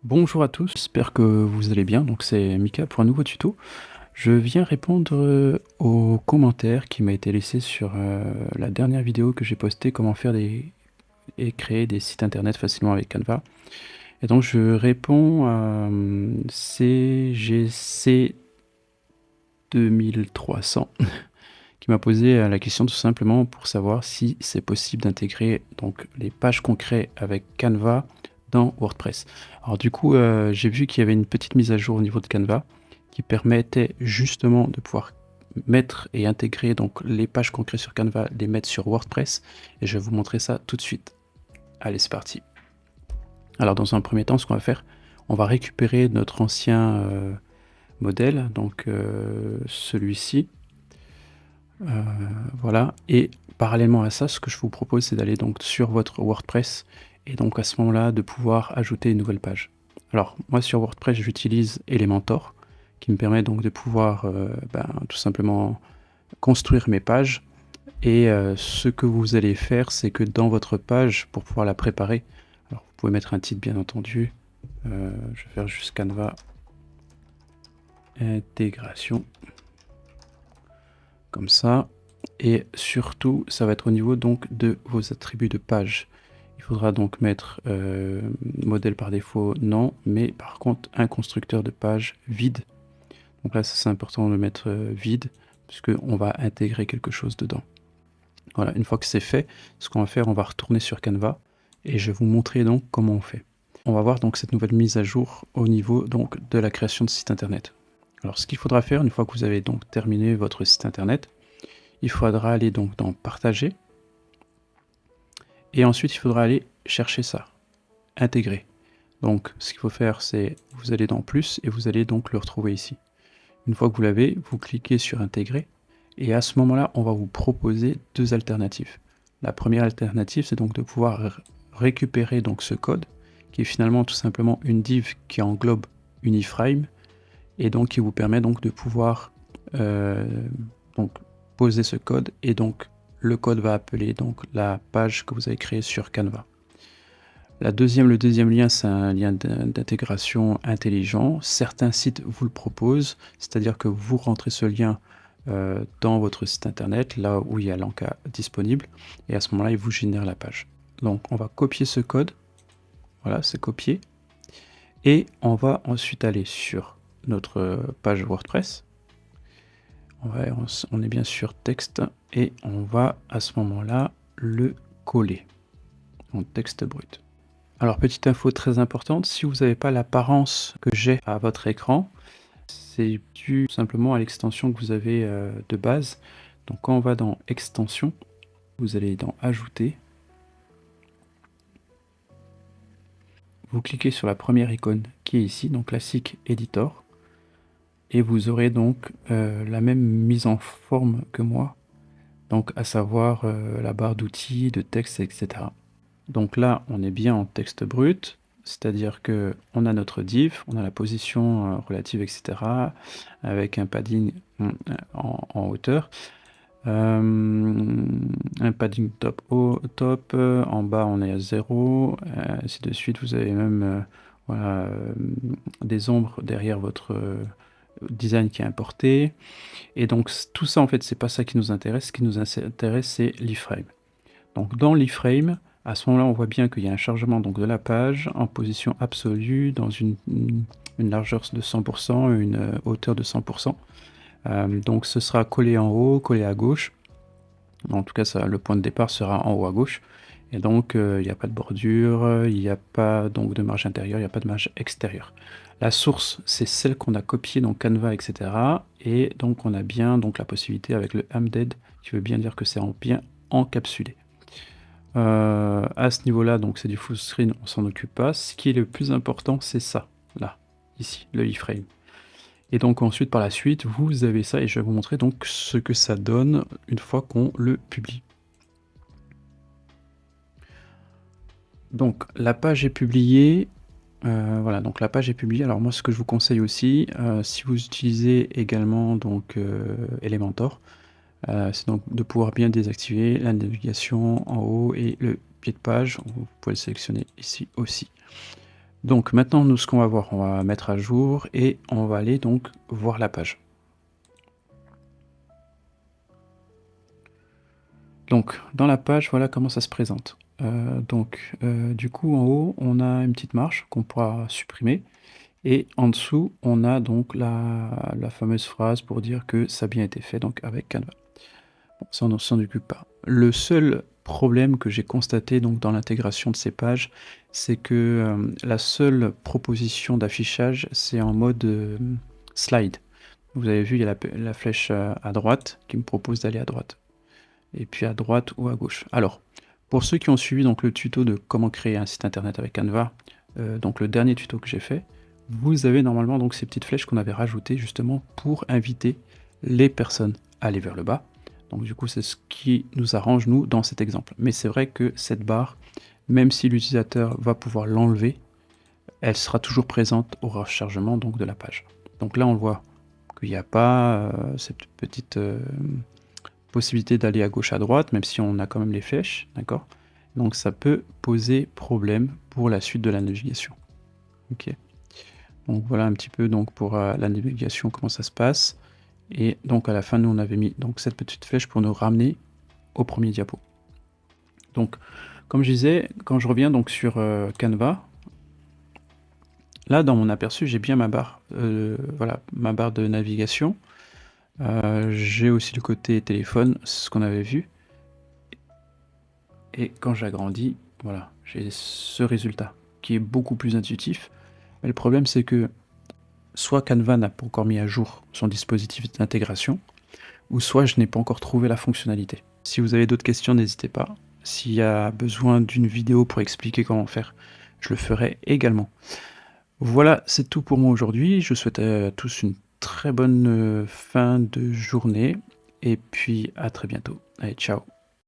Bonjour à tous, j'espère que vous allez bien. Donc c'est Mika pour un nouveau tuto. Je viens répondre aux commentaires qui m'a été laissé sur la dernière vidéo que j'ai postée, comment faire et créer des sites internet facilement avec Canva. Et donc je réponds à CGC 2300 qui m'a posé la question tout simplement pour savoir si c'est possible d'intégrer donc les pages qu'on crée avec Canva dans WordPress. Alors du coup, j'ai vu qu'il y avait une petite mise à jour au niveau de Canva qui permettait justement de pouvoir mettre et intégrer donc les pages qu'on crée sur Canva, les mettre sur WordPress, et je vais vous montrer ça tout de suite. Allez, c'est parti. Alors dans un premier temps, ce qu'on va faire, on va récupérer notre ancien modèle, donc celui-ci. Voilà, et parallèlement à ça, ce que je vous propose, c'est d'aller donc sur votre WordPress et donc à ce moment-là de pouvoir ajouter une nouvelle page. Alors moi sur WordPress, j'utilise Elementor qui me permet donc de pouvoir tout simplement construire mes pages. Et ce que vous allez faire, c'est que dans votre page, pour pouvoir la préparer, alors vous pouvez mettre un titre bien entendu, je vais faire juste Canva intégration comme ça. Et surtout, ça va être au niveau donc de vos attributs de page. Il faudra donc mettre modèle par défaut, non, mais par contre un constructeur de page vide. Donc là, c'est important de mettre vide, puisqu'on va intégrer quelque chose dedans. Voilà, une fois que c'est fait, ce qu'on va faire, on va retourner sur Canva, et je vais vous montrer donc comment on fait. On va voir donc cette nouvelle mise à jour au niveau donc de la création de site internet. Alors ce qu'il faudra faire, une fois que vous avez donc terminé votre site internet, il faudra aller donc dans partager, et ensuite il faudra aller chercher ça, intégrer. Donc ce qu'il faut faire, c'est vous allez dans plus et vous allez donc le retrouver ici. Une fois que vous l'avez, vous cliquez sur intégrer, et à ce moment-là, on va vous proposer deux alternatives. La première alternative, c'est donc de pouvoir récupérer donc ce code, qui est finalement tout simplement une div qui englobe une iframe, et donc qui vous permet donc de pouvoir donc poser ce code, et donc le code va appeler donc la page que vous avez créée sur Canva. Le deuxième lien, c'est un lien d'intégration intelligent. Certains sites vous le proposent, c'est-à-dire que vous rentrez ce lien dans votre site internet, là où il y a l'encas disponible, et à ce moment-là, il vous génère la page. Donc, on va copier ce code. Voilà, c'est copié. Et on va ensuite aller sur notre page WordPress. On est bien sur texte, et on va à ce moment-là le coller en texte brut. Alors petite info très importante, si vous n'avez pas l'apparence que j'ai à votre écran, c'est dû simplement à l'extension que vous avez de base. Donc quand on va dans extension, vous allez dans ajouter, vous cliquez sur la première icône qui est ici, donc classique editor, et vous aurez donc la même mise en forme que moi, donc à savoir la barre d'outils, de texte, etc. Donc là, on est bien en texte brut, c'est-à-dire que on a notre div, on a la position relative, etc., avec un padding en hauteur, un padding top, en bas on est à 0, ainsi de suite. Vous avez même voilà, des ombres derrière votre design qui est importé. Et donc tout ça, en fait, c'est pas ça qui nous intéresse. Ce qui nous intéresse, c'est l'iframe. Donc dans l'iframe, à ce moment-là, on voit bien qu'il y a un chargement donc, de la page en position absolue, dans une largeur de 100%, une hauteur de 100%. Donc ce sera collé en haut, collé à gauche. En tout cas, ça, le point de départ sera en haut à gauche. Et donc, il n'y a pas de bordure, il n'y a pas donc, de marge intérieure, il n'y a pas de marge extérieure. La source, c'est celle qu'on a copiée dans Canva, etc. Et donc, on a bien donc, la possibilité avec le embedded, qui veut bien dire que c'est bien encapsulé. À ce niveau-là, donc c'est du full screen, on s'en occupe pas. Ce qui est le plus important, c'est ça, là, ici, le iframe. Et donc ensuite, par la suite, vous avez ça, et je vais vous montrer donc ce que ça donne une fois qu'on le publie. Donc la page est publiée. Voilà, donc la page est publiée. Alors moi, ce que je vous conseille aussi, si vous utilisez également donc Elementor, c'est donc de pouvoir bien désactiver la navigation en haut et le pied de page. Vous pouvez le sélectionner ici aussi. Donc maintenant, nous, ce qu'on va voir, on va mettre à jour et on va aller donc voir la page. Donc dans la page, voilà comment ça se présente. Du coup, en haut, on a une petite marche qu'on pourra supprimer. Et en dessous, on a donc la fameuse phrase pour dire que ça a bien été fait, donc avec Canva. Bon, ça, on ne s'en occupe pas. Le seul problème que j'ai constaté donc dans l'intégration de ces pages, c'est que la seule proposition d'affichage, c'est en mode slide. Vous avez vu, il y a la flèche à droite qui me propose d'aller à droite. Et puis à droite ou à gauche. Alors, pour ceux qui ont suivi donc le tuto de comment créer un site internet avec Canva, donc le dernier tuto que j'ai fait, vous avez normalement donc ces petites flèches qu'on avait rajoutées justement pour inviter les personnes à aller vers le bas. Donc du coup, c'est ce qui nous arrange, nous, dans cet exemple. Mais c'est vrai que cette barre, même si l'utilisateur va pouvoir l'enlever, elle sera toujours présente au rechargement donc, de la page. Donc là, on voit qu'il n'y a pas cette petite possibilité d'aller à gauche, à droite, même si on a quand même les flèches, d'accord? Donc ça peut poser problème pour la suite de la navigation. Ok. Donc voilà un petit peu donc pour la navigation, comment ça se passe. Et donc à la fin, nous, on avait mis donc cette petite flèche pour nous ramener au premier diapo. Donc, comme je disais, quand je reviens donc sur Canva, là, dans mon aperçu, j'ai bien ma barre, voilà, ma barre de navigation. J'ai aussi le côté téléphone, ce qu'on avait vu. Et quand j'agrandis, voilà, j'ai ce résultat qui est beaucoup plus intuitif. Mais le problème, c'est que soit Canva n'a pas encore mis à jour son dispositif d'intégration, ou soit je n'ai pas encore trouvé la fonctionnalité. Si vous avez d'autres questions, n'hésitez pas. S'il y a besoin d'une vidéo pour expliquer comment faire, je le ferai également. Voilà, c'est tout pour moi aujourd'hui. Je vous souhaite à tous une très bonne fin de journée. Et puis à très bientôt. Allez, ciao.